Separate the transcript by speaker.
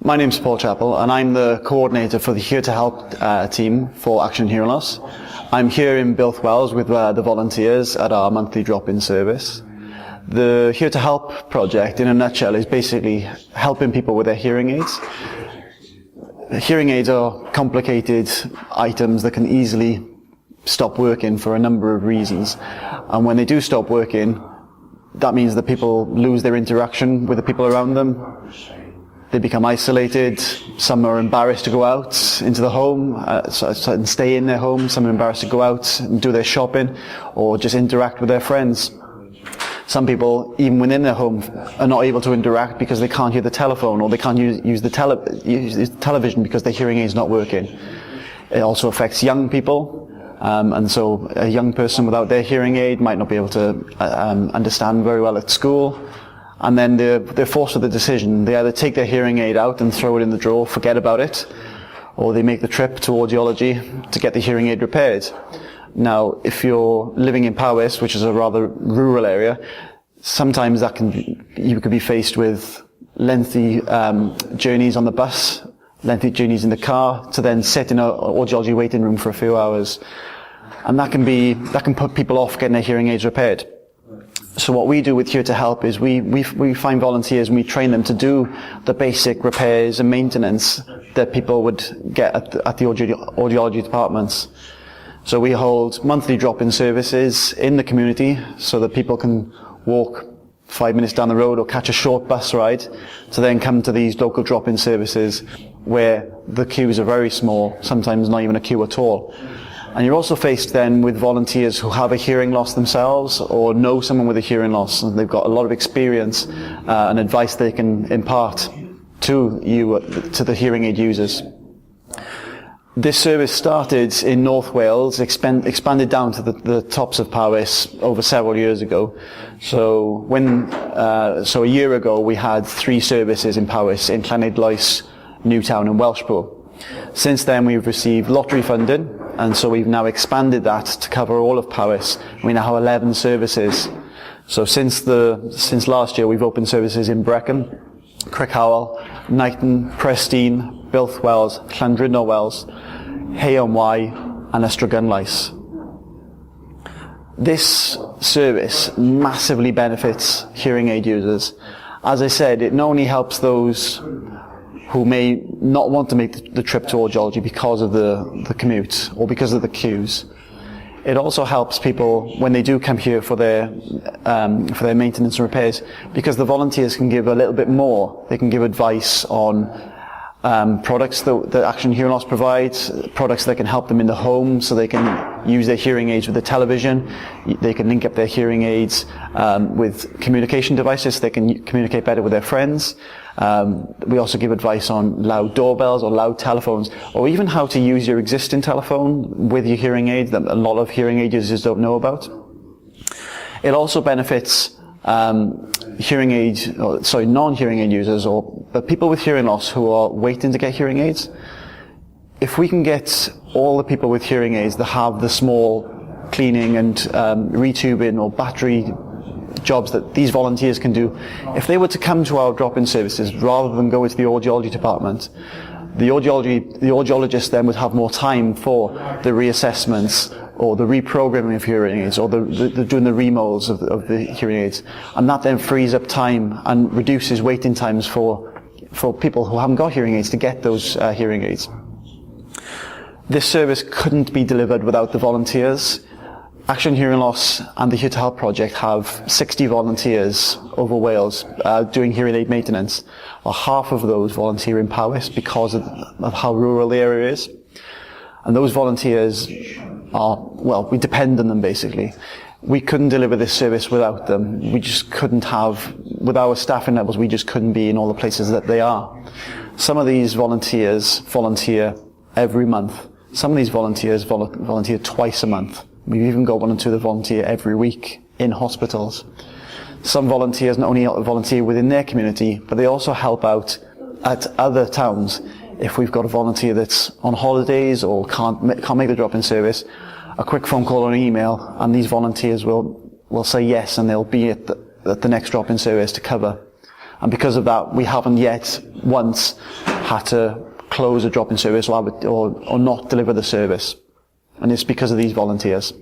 Speaker 1: My name's Paul Chappell, and I'm the coordinator for the Here to Help team for Action Hearing Loss. I'm here in Builth Wells with the volunteers at our monthly drop-in service. The Here to Help project, in a nutshell, is basically helping people with their hearing aids. Hearing aids are complicated items that can easily stop working for a number of reasons. And when they do stop working, that means that people lose their interaction with the people around them. They become isolated. Some are embarrassed to go out into the home and stay in their home. Some are embarrassed to go out and do their shopping or just interact with their friends. Some people, even within their home, are not able to interact because they can't hear the telephone, or they can't use the television because their hearing aid is not working. It also affects young people. And so a young person without their hearing aid might not be able to understand very well at school. And then they're forced with a decision. They either take their hearing aid out and throw it in the drawer, forget about it, or they make the trip to audiology to get the hearing aid repaired. Now, if you're living in Powys, which is a rather rural area, sometimes you could be faced with lengthy journeys on the bus, lengthy journeys in the car, to then sit in an audiology waiting room for a few hours. And that can put people off getting their hearing aids repaired. So what we do with Here to Help is we find volunteers and we train them to do the basic repairs and maintenance that people would get at the audiology departments. So we hold monthly drop-in services in the community so that people can walk 5 minutes down the road or catch a short bus ride to then come to these local drop-in services where the queues are very small, sometimes not even a queue at all. And you're also faced then with volunteers who have a hearing loss themselves or know someone with a hearing loss, and they've got a lot of experience and advice they can impart to the hearing aid users. This service started in North Wales, expanded down to the tops of Powys over several years ago. So a year ago we had 3 services in Powys, in Llanidloes, Newtown and Welshpool. Since then we've received lottery funding, and so we've now expanded that to cover all of Powys. We now have 11 services. So since last year we've opened services in Brecon, Crickhowell, Knighton, Prestine, Builth Wells, Llandrino Wells, Hay-on-Wye and Ystrad-Gunlais. This service massively benefits hearing aid users. As I said, it not only helps those who may not want to make the trip to audiology because of the commute or because of the queues. It also helps people when they do come here for their maintenance and repairs, because the volunteers can give a little bit more. They can give advice on products that Action Hearing Loss provides, products that can help them in the home so they can use their hearing aids with the television. They can link up their hearing aids with communication devices so they can communicate better with their friends. We also give advice on loud doorbells or loud telephones, or even how to use your existing telephone with your hearing aid that a lot of hearing aid users don't know about. It also benefits non-hearing aid users, but people with hearing loss who are waiting to get hearing aids. If we can get all the people with hearing aids that have the small cleaning and retubing or battery jobs that these volunteers can do, if they were to come to our drop-in services rather than go into the audiology department, the audiologist then would have more time for the reassessments or the reprogramming of hearing aids, or doing the remolds of the hearing aids, and that then frees up time and reduces waiting times for people who haven't got hearing aids to get those hearing aids. This service couldn't be delivered without the volunteers. Action Hearing Loss and the Here to Help project have 60 volunteers over Wales doing hearing aid maintenance. Well, half of those volunteer in Powys because of how rural the area is. And those volunteers we depend on them basically. We couldn't deliver this service without them. We just couldn't have, with our staffing levels, we just couldn't be in all the places that they are. Some of these volunteers volunteer every month. Some of these volunteers volunteer twice a month. We've even got one or two that volunteer every week in hospitals. Some volunteers not only volunteer within their community, but they also help out at other towns. If we've got a volunteer that's on holidays or can't make the drop-in service, a quick phone call or an email, and these volunteers will say yes, and they'll be at the next drop-in service to cover. And because of that, we haven't yet once had to close a drop-in service or not deliver the service. And it's because of these volunteers.